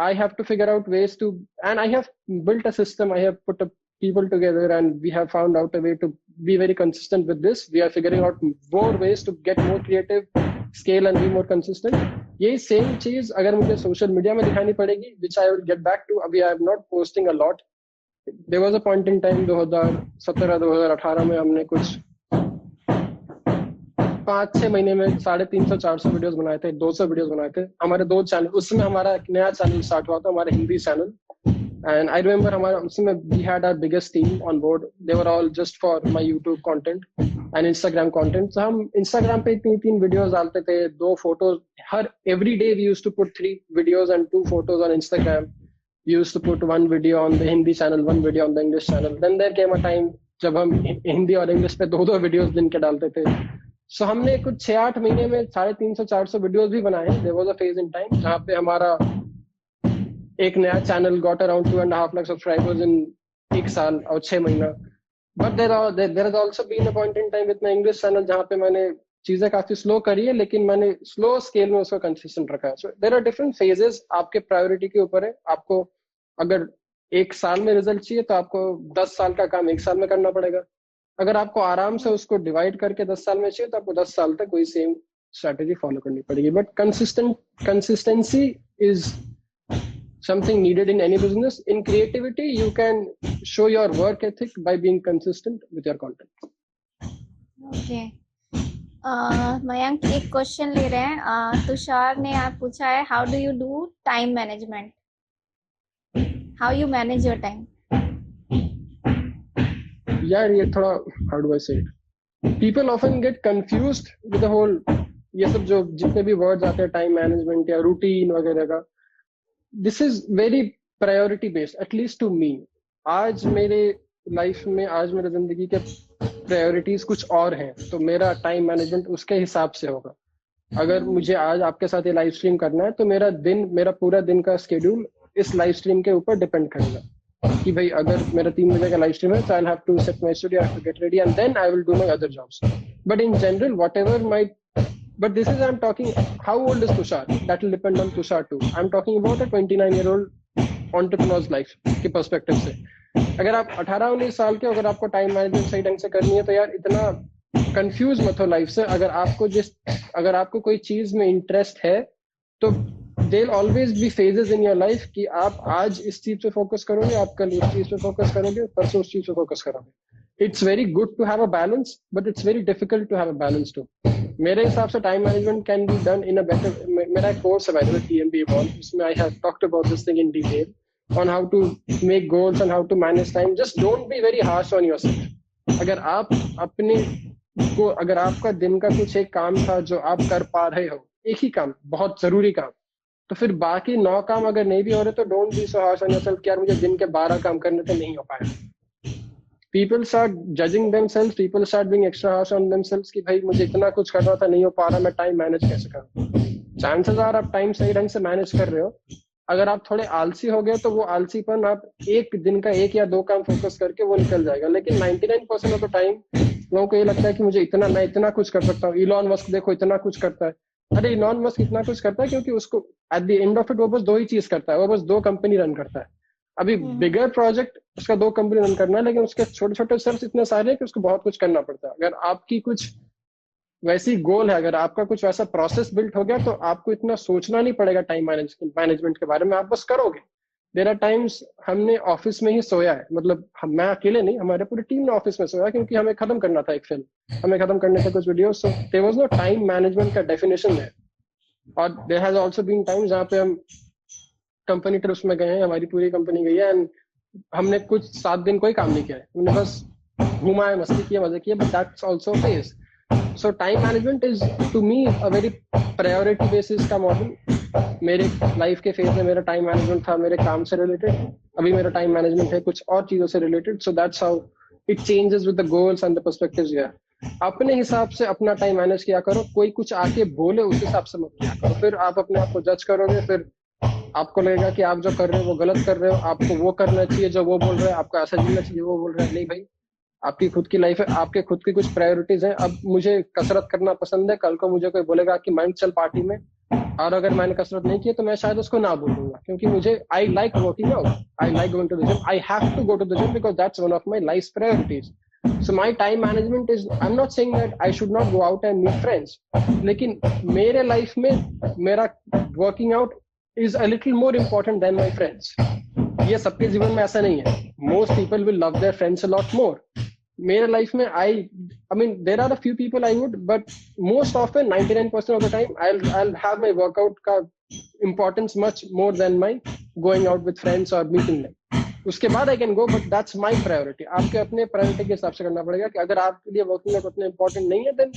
I have to figure out ways to, and I have built a system. I have put people together and we have found out a way to be very consistent with this. We are figuring out more ways to get more creative, scale and be more consistent. यही same चीज अगर मुझे social media में दिखानी पड़ेगी, which I will get back to. अभी I am not posting a lot. There was a point in time 2017-2018 में हमने कुछ 5-6 महीने में 350-400 वीडियोस बनाए थे, 200 वीडियोस बनाए थे. हमारे 2 चैनल, उसमें हमारा एक नया चैनल स्टार्ट हुआ था, हमारा Hindi channel. And I remember हमारा उसमें we had our biggest team on board. They were all just for my YouTube content and Instagram content. तो हम इंस्टाग्राम पे 3 वीडियोस डालते थे, 2 फोटोज हर every day. We used to put 3 videos and 2 photos on Instagram. We used to put 1 video on the Hindi channel, 1 video on the English channel. Then there came a time जब हम हिंदी और English पे 2 videos दिन के डालते थे. So हमने कुछ 6-8 महीने में 350-400 वीडियोस भी बनाए. There was a phase in time जहाँ पे हमारा एक नया channel got around 2.5 lakh subscribers in 1 साल और 6 महीना. But there has also been a point in time with my English channel जहाँ पे मैंने चीजें काफी स्लो करी है, लेकिन मैंने स्लो स्केल में उसको कंसिस्टेंट रखा है. So there are different phases. आपके प्रायोरिटी के ऊपर है. आपको अगर 1 साल में रिजल्ट चाहिए तो आपको 10 साल का काम 1 साल में करना पड़ेगा. अगर आपको आराम से उसको डिवाइड करके 10 साल में चाहिए तो आपको 10 साल तक कोई सेम स्ट्रेटेजी फॉलो करनी पड़ेगी. But consistency is something needed in any business. In creativity, you can show your work ethic by being consistent with your content. Okay. Mayank एक क्वेश्चन ले रहे हैं. तुषार ने आप पूछा है, how do you do time management? How you manage your time? यार ये थोड़ा, how do I say it? People often get confused with the whole, ये सब जो जितने भी वर्ड्स आते हैं टाइम मैनेजमेंट या रूटीन वगैरह का. This is very priority based, at least to me. आज मेरे लाइफ में, आज मेरे जिंदगी के प्रायोरिटीज कुछ और हैं, तो मेरा टाइम मैनेजमेंट उसके हिसाब से होगा. अगर मुझे आज आपके साथ ये लाइव स्ट्रीम करना है तो मेरा पूरा दिन का स्केड्यूल इस लाइव स्ट्रीम के ऊपर डिपेंड करेगा कि भाई अगर मेरा 3 बजे का लाइव स्ट्रीम है तो I have to set my studio, I have to get ready and then I will do my other jobs. But in general whatever my, but this is, I'm talking, how old is Tushar? That will depend on Tushar too. I'm talking about a 29-year-old entrepreneurs life के perspective से। अगर आप 18-19 साल के, अगर आपको time management सही ढंग से करनी है तो यार इतना कंफ्यूज मत हो लाइफ से। अगर आपको कोई चीज में इंटरेस्ट है तो there always be phases in your life कि आप आज इस चीज पे फोकस करोगे, आप कल उस चीज पे फोकस करोगे, परसों उस चीज पे फोकस करोगे। It's very good to have a balance, but it's very difficult to have a balance too. मेरे हिसाब से time management can be done in a better. मेरा एक कोर्स है by the way, TMB Evolve, उसमें I have talked about this thing in detail on how to make goals and how to manage time. Just don't be very harsh on yourself. अगर आपका दिन का कुछ एक काम था जो आप कर पा रहे हो, एक ही काम, बहुत जरूरी काम, तो फिर बाकी 9 काम अगर नहीं भी हो रहे तो don't be so harsh on yourself कि यार मुझे दिन के 12 काम करने थे, नहीं हो पाया। People start judging themselves, people start being extra harsh on themselves कि भाई मुझे इतना कुछ करना था, नहीं हो पा रहा, मैं टाइम मैनेज कैसे करूं। चांसेस आर आप टाइम सही ढंग से मैनेज कर रहे हो। अगर आप थोड़े आलसी हो गए तो वो आलसीपन आप एक दिन का 1 या 2 काम फोकस करके वो निकल जाएगा। लेकिन 99% ऑफ द टाइम लोगों को ये लगता है कि मैं इतना कुछ कर सकता हूँ। इलॉन मस्क देखो इतना कुछ करता है। अरे इलॉन मस्क इतना कुछ करता है क्योंकि उसको eight the end of it वो बस 2 ही चीज करता है, वो बस 2 कंपनी रन करता है। अभी बिगर प्रोजेक्ट उसका 2 कंपनी रन करना है, लेकिन उसके छोटे छोटे स्टेप्स इतने सारे हैं कि उसको बहुत कुछ करना पड़ता है। अगर आपकी कुछ वैसी गोल है, अगर आपका कुछ वैसा प्रोसेस बिल्ट हो गया तो आपको इतना सोचना नहीं पड़ेगा टाइम मैनेजमेंट के बारे में, आप बस करोगे। देयर आर टाइम्स हमने ऑफिस में ही सोया है, मतलब मैं अकेले नहीं, हमारे पूरी टीम ने ऑफिस में सोया क्योंकि हमें खत्म करना था एक फिल्म, हमें खत्म करने थे कुछ video, so there was no time management का डेफिनेशन है। और there has also been times जहाँ पे हम कंपनी ट्रिप्स में गए हैं, हमारी पूरी कंपनी गई है एंड हमने कुछ 7 दिन कोई काम नहीं किया है, हमने बस घुमा है, मस्ती किया, मजे किए, but that's also phase. So time management is to me a very priority basis का मॉडल। मेरे लाइफ के फेज में मेरा टाइम मैनेजमेंट था मेरे काम से रिलेटेड, अभी मेरा टाइम मैनेजमेंट है कुछ और चीजों से related. So that's how it changes with the goals and the perspectives. अपने हिसाब से अपना टाइम मैनेज किया करो, कोई कुछ आके बोले उस हिसाब से मत किया करो, फिर आप अपने आप को जज करोगे, फिर आपको लगेगा कि आप जो कर रहे हो वो गलत कर रहे हो, आपको वो करना चाहिए जो वो बोल रहे हैं, आपको ऐसा जीना चाहिए वो बोल रहे हैं। नहीं भाई, आपकी खुद की लाइफ है, आपके खुद की कुछ प्रायोरिटीज हैं। अब मुझे कसरत करना पसंद है, कल को मुझे कोई बोलेगा कि मैं चल पार्टी में, और अगर मैंने कसरत नहीं की तो मैं शायद उसको ना बोलूंगा, क्योंकि मुझे I like working out, I like going to the gym, I have to go to the gym because that's one of my life priorities. So my time management is, I am not saying that I should not go out and meet friends, लेकिन मेरे life में मेरा working out is a little more important than my friends. ये सबके जीवन में ऐसा नहीं है, most people will love their friends a lot मोर। मेरे लाइफ में I mean there are a few people I would, but most often 99% of the time I'll have my workout का importance much more than my going out with friends or meeting them. उसके बाद I can go, but that's my priority. आपके अपने priority के हिसाब से करना पड़ेगा कि अगर आपके लिए वर्किंग आउट उतना important नहीं है, then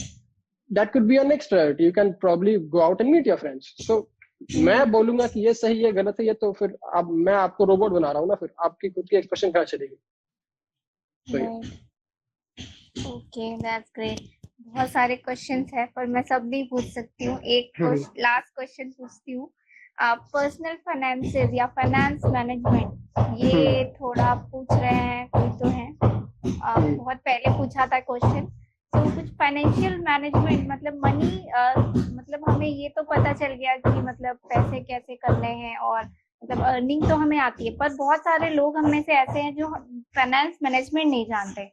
that could be your next priority. You can probably go out and meet your friends. So मैं बोलूंगा कि ये सही है गलत है, ये तो फिर अब मैं आपको रोबोट बना रहा हूँ ना, फिर आपकी खुद की एक्सप्रेशन कहाँ चलेगी। Okay, that's great. बहुत सारे क्वेश्चंस है पर मैं सब नहीं पूछ सकती हूँ। एक लास्ट क्वेश्चन पूछती हूँ। पर्सनल फाइनेंसेस या फाइनेंस मैनेजमेंट, ये थोड़ा पूछ रहे हैं, कोई तो है बहुत पहले पूछा था क्वेश्चन। तो कुछ फाइनेंशियल मैनेजमेंट मतलब मनी, मतलब हमें ये तो पता चल गया कि मतलब पैसे कैसे करने हैं और मतलब अर्निंग तो हमें आती है, पर बहुत सारे लोग हम में से ऐसे हैं जो फाइनेंस मैनेजमेंट नहीं जानते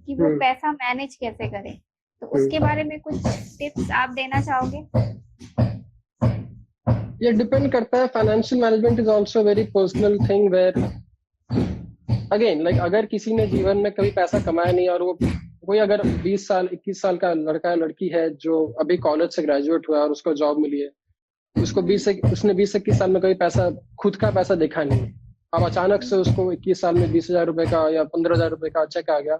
कि वो पैसा मैनेज कैसे करें। तो उसके बारे में कुछ टिप्स आप देना चाहोगे? ये डिपेंड करता है। Financial management is also very personal thing where again like अगर किसी ने जीवन में कभी पैसा कमाया नहीं और वो कोई अगर 20 साल 21 साल का लड़का या लड़की है जो अभी कॉलेज से ग्रेजुएट हुआ और उसको जॉब मिली है, उसने 20-21 साल में कभी पैसा खुद का पैसा देखा नहीं, अब अचानक से उसको 21 साल में 20,000 रुपए का या 15,000 रुपए का चेक आ गया,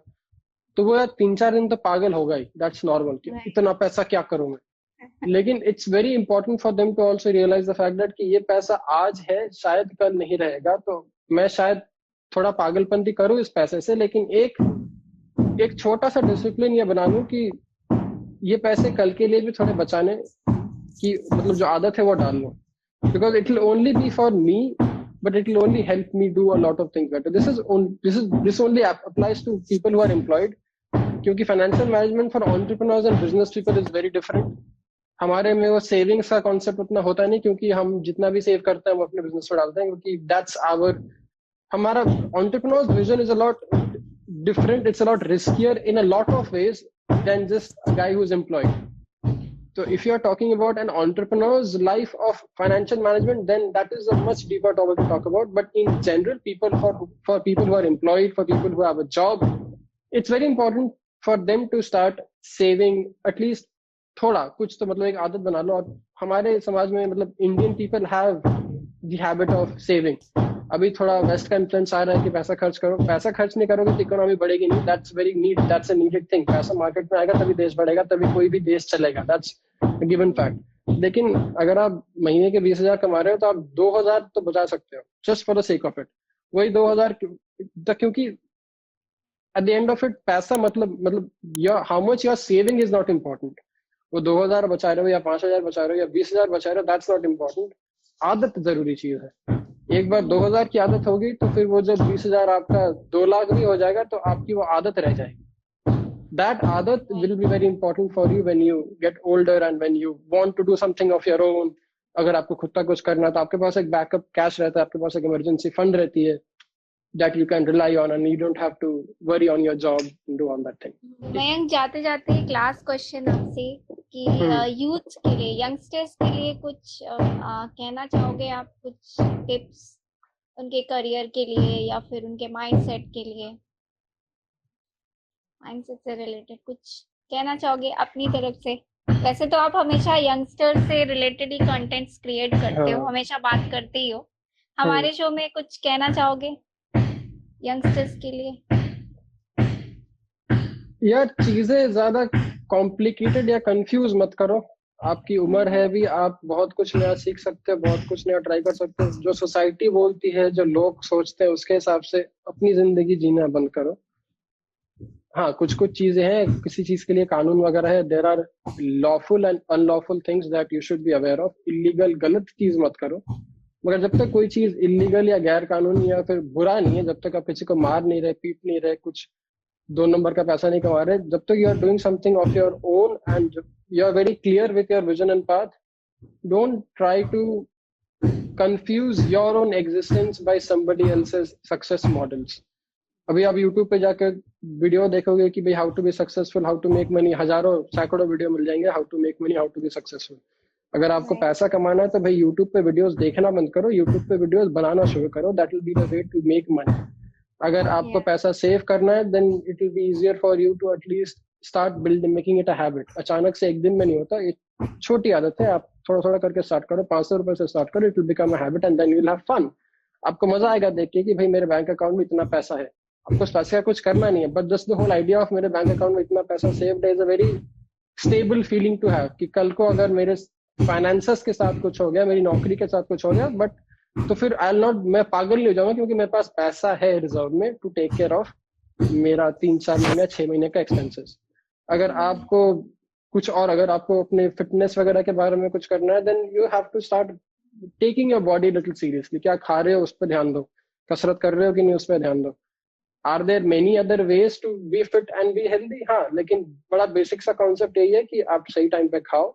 तो वो यार 3-4 दिन तो पागल होगा ही। दैट्स नॉर्मल कि इतना पैसा क्या करूं मैं। लेकिन it's very important for them to also realise the fact that कि ये पैसा आज है, शायद कल नहीं रहेगा, तो मैं शायद थोड़ा पागलपंती करूं इस पैसे से, लेकिन एक छोटा सा डिसिप्लिन ये बना लूं कि ये पैसे कल के लिए भी थोड़े बचाने की मतलब जो आदत है वो डाल लो, because it will only be for me but it will only help me do a lot of things better. This only applies to people who are employed, क्योंकि financial management for entrepreneurs and business people is very different. हमारे में वो savings का concept उतना होता नहीं, क्योंकि हम जितना भी सेव करते हैं वो अपने बिजनेस में डालते हैं, क्योंकि दैट्स आवर हमारा entrepreneur's vision is a lot different. It's a lot riskier in a lot of ways than just a guy who's employed. So if you're talking about an entrepreneur's life of financial management, then that is a much deeper topic to talk about. But in general, for people who are employed, for people who have a job, it's very important for them to start saving at least थोड़ा कुछ तो मतलब एक आदत बना लो. और हमारे समाज में मतलब Indian people have the habit of saving. अभी थोड़ा वेस्ट का इन्फ्लुएंस आ रहा है कि पैसा खर्च करो. पैसा खर्च नहीं करोगे तो इकोनॉमी बढ़ेगी नहीं. That's a needed thing. पैसा मार्केट में आएगा तभी देश बढ़ेगा, तभी कोई भी देश चलेगा. That's a given fact. लेकिन अगर आप महीने के 20,000 कमा रहे हो तो आप 2,000 तो बचा सकते हो just for the sake of it. वही 2,000 क्योंकि at the end of it पैसा मतलब how much you are saving is not important. वो 2,000 बचा रहे हो या 5,000 बचा रहे हो या 20,000 बचा रहे हो, दैट्स नॉट इम्पोर्टेंट. आदत जरूरी चीज है. एक बार 2,000 की आदत होगी तो फिर वो जब 20,000 आपका 2 लाख भी हो जाएगा तो आपकी वो आदत रह जाएगी. That आदत will be very important for you when you get older and when you want to do something of your own. अगर आपको खुद का कुछ करना है तो आपके पास एक बैकअप कैश रहता है, आपके पास एक इमरजेंसी फंड रहती है that you can rely on and you don't have to worry on your job and do all that thing. Mayank, जाते जाते एक लास्ट क्वेश्चन आपसे कि यूथ के लिए, यंगस्टर्स के लिए कुछ कहना चाहोगे आप? कुछ टिप्स उनके करियर के लिए या फिर उनके माइंडसेट के लिए, माइंडसेट से रिलेटेड कुछ कहना चाहोगे अपनी तरफ से? वैसे तो आप हमेशा यंगस्टर से रिलेटेड ही कंटेंट्स क्रिएट करते हो, हमेशा बात करते ही हो. हमारे शो में कुछ कहना चाहोगे यंगस्टर्स के लिए? यार चीजें ज्यादा कॉम्प्लिकेटेड या कंफ्यूज मत करो. आपकी उम्र है भी, आप बहुत कुछ नया सीख सकते हो, बहुत कुछ नया ट्राई कर सकते हो. जो सोसाइटी बोलती है, जो लोग सोचते हैं, उसके हिसाब से अपनी जिंदगी जीना बंद करो. हाँ, कुछ चीजें हैं, किसी चीज के लिए कानून वगैरह है. There are lawful and unlawful things that you should be aware of. Illegal गलत चीज मत करो. मगर जब तक कोई चीज इलीगल या गैर कानूनी या फिर बुरा नहीं है, जब तक आप किसी को मार नहीं रहे, पीट नहीं रहे, कुछ 2 नंबर का पैसा नहीं कमा रहे, जब तक you are doing something of your own and you are very clear with your vision and path, don't try to confuse your own existence by somebody else's success models. अभी आप यूट्यूब पे जाकर वीडियो देखोगे कि भाई how to be successful, how to make money, हजारों सैकड़ों video मिल जाएंगे how to make money, how to be successful. अगर आपको पैसा कमाना है तो भाई यूट्यूब पे वीडियोस देखना बंद करो, यूट्यूब पे वीडियोस बनाना शुरू करो. That will be the way to make money. अगर आपको पैसा सेव करना है then it will be easier for you to at least start building, making it a habit. अचानक से एक दिन में नहीं होता, एक छोटी आदत है. आप थोड़ा थोड़ा करके स्टार्ट करो, 500 रुपए से स्टार्ट करो. It will become a habit and then you will have fun. आपको मजा आएगा देख के कि भाई मेरे बैंक अकाउंट में इतना पैसा है. आपको उस पैसे का कुछ करना नहीं है, but just the whole idea of मेरे बैंक अकाउंट में इतना पैसा saved is a very stable feeling to have. कि कल को अगर मेरे फाइनेंसेस के साथ कुछ हो गया, मेरी नौकरी के साथ कुछ हो गया, बट तो फिर आई विल नॉट, मैं पागल नहीं हो जाऊंगा क्योंकि मेरे पास पैसा है रिजर्व में टू टेक केयर ऑफ मेरा 3-4 महीने 6 महीने का एक्सपेंसेस. अगर आपको कुछ और, अगर आपको अपने फिटनेस वगैरह के बारे में कुछ करना है, then you have to start taking your body little seriously. क्या खा रहे हो उस पर ध्यान दो, कसरत कर रहे हो कि नहीं उस पर ध्यान दो. Are there many other ways to be fit and be healthy? हाँ, लेकिन बड़ा बेसिक सा कॉन्सेप्ट यही है कि आप सही टाइम पे खाओ,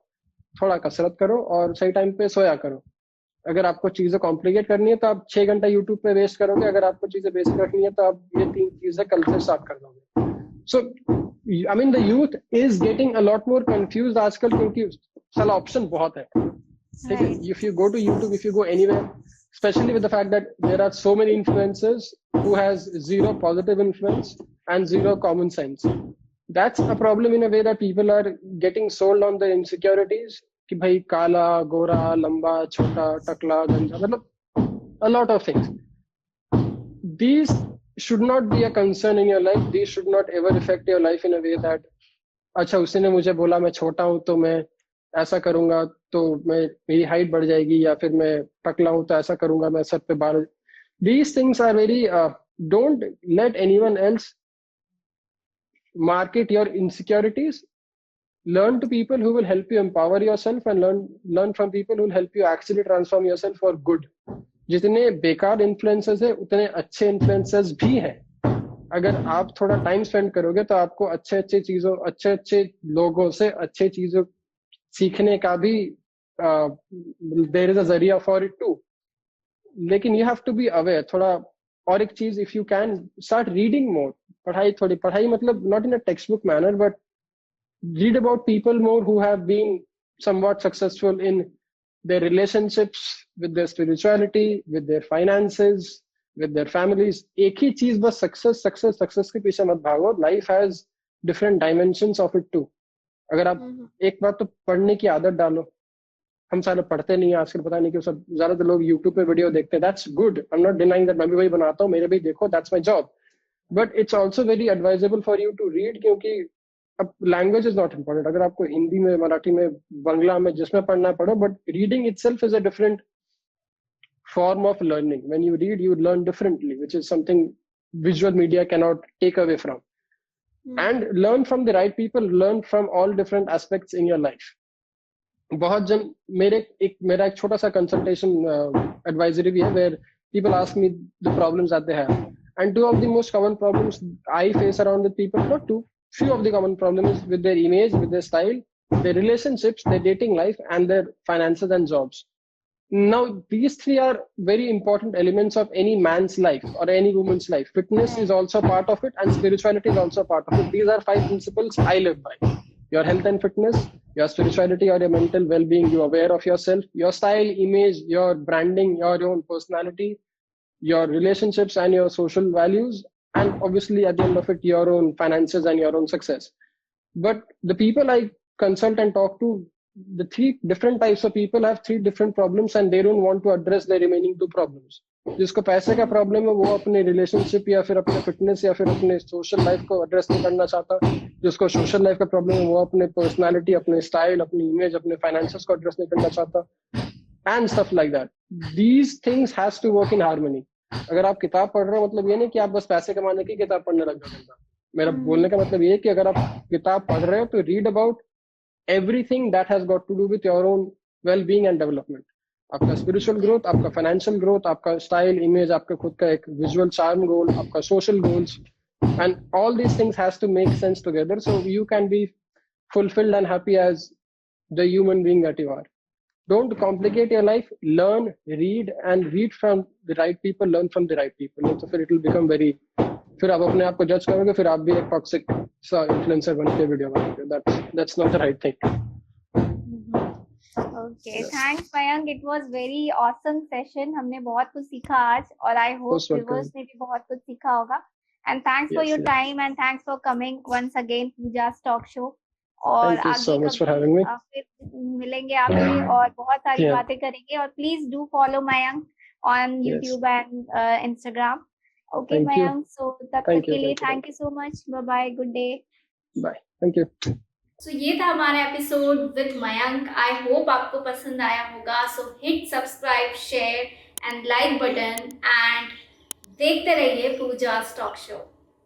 थोड़ा कसरत करो और सही टाइम पे सोया करो. अगर आपको चीजें कॉम्प्लिकेट करनी है तो आप 6 घंटा यूट्यूब पे वेस्ट करोगे. अगर आपको चीजें बेसिक रखनी है तो आप ये 3 चीजें कल से स्टार्ट कर दोगे. So I mean the youth is getting a lot more confused आजकल, क्योंकि साला ऑप्शन बहुत है. ठीक है, if you go to YouTube, if you go anywhere, especially with the fact that there are so many influencers who has zero positive influence and zero common sense. That's a problem in a way that people are getting sold on the insecurities कि भाई काला, गोरा, लंबा, छोटा, टकला, गंजा, मतलब a lot of things. These should not be a concern in your life. These should not ever affect your life in a way that अच्छा उसने मुझे बोला मैं छोटा हूं तो मैं ऐसा करूंगा तो मैं, मेरी हाइट बढ़ जाएगी, या फिर मैं टकला हूं तो ऐसा करूंगा, मैं सर पे बाल. These things are very don't let anyone else market your insecurities. Learn to people who will help you empower yourself and learn from people who will help you actually transform yourself for good. जितने बेकार influencers है उतने अच्छे influencers भी हैं. अगर आप थोड़ा टाइम स्पेंड करोगे तो आपको अच्छे चीजों, अच्छे लोगों से अच्छे चीजों सीखने का भी देयर इज अ जरिया फॉर इट टू. लेकिन you have to be aware. थोड़ा और एक चीज, if you can start reading more, पढ़ाई मतलब not in a text book manner, but read about people more who have been somewhat successful in their relationships, with their spirituality, with their finances, with their families. एक ही चीज बस success के पीछे मत भागो. Life has different dimensions of it too. अगर आप एक बार तो पढ़ने की आदत डालो. हम सारे पढ़ते नहीं है आजकल, पता नहीं क्यों सब ज्यादातर लोग यूट्यूब पे वीडियो देखते हैं. That's good, I am not denying that. मैं भी वही बनाता हूँ, मेरे भी देखो, that's my job. But it's also very advisable for you to read, क्योंकि अब लैंग्वेज इज नॉट इम्पोर्टेंट. अगर आपको हिंदी में, मराठी में, बांग्ला में, जिसमें पढ़ना पड़ो, but reading itself is a different form of learning. When you read, you learn differently, which is something visual media cannot take away from. And learn from the right people, learn from all different aspects in your life. बहुत जन मेरा एक छोटा सा consultation advisory भी है, where people ask me the problems that they have, and two of the most common problems I face around with people, not two, few of the common problems with their image, with their style, their relationships, their dating life, and their finances and jobs. Now these three are very important elements of any man's life or any woman's life. Fitness is also part of it, and spirituality is also part of it. These are 5 principles I live by: your health and fitness, your spirituality or your mental well-being, you're aware of yourself, your style, image, your branding, your own personality, your relationships and your social values, and obviously at the end of it, your own finances and your own success. But the people I consult and talk to, the 3 different types of people have 3 different problems, and they don't want to address the remaining 2 problems. जिसको पैसे का problem है, वो अपने relationship या फिर अपने fitness या फिर अपने सोशल लाइफ को एड्रेस नहीं करना चाहता. जिसको सोशल लाइफ का प्रॉब्लम है, वो अपने पर्सनालिटी, अपने स्टाइल, अपनी इमेज, अपने फाइनेंसेस को एड्रेस नहीं करना चाहता, and stuff like that. These things has to work in harmony. अगर आप किताब पढ़ रहे हो, मतलब ये नहीं कि आप बस पैसे कमाने की किताब पढ़ने लग जाओ. मेरा बोलने का मतलब ये है कि अगर आप किताब पढ़ रहे हो तो read about everything that has got to do with your own well-being and development. आपका spiritual growth, आपका financial growth, आपका style, image, आपका खुद का एक visual charm goal, आपका social goals, and all these things has to make sense together so you can be fulfilled and happy as the human being that you are. Don't complicate your life. Learn, read, and read from the right people. Learn from the right people. So फिर it will become very. फिर आप अपने आप को जज करोगे, फिर आप भी एक टॉक्सिक सा इन्फ्लुएंसर बन के वीडियो बनाओगे. That's not the right thing. Okay, thanks Mayank. It was very awesome session. हमने बहुत कुछ सीखा आज, और I hope viewers ने भी बहुत कुछ सीखा होगा. And thanks for your time, and thanks for coming once again to Pooja's Talk Show. और Thank you so much for having me. फिर मिलेंगे आपसे और बहुत सारी बातें करेंगे. और please do follow Mayank on YouTube and Instagram. Okay, Mayank. So तब तक के लिए thank you so much. Bye bye. Good day. Bye. Thank you. So ये था हमारा episode with Mayank. I hope आपको पसंद आया होगा. सो hit subscribe, share and like button, and देखते रहिए पूजा's टॉक शो.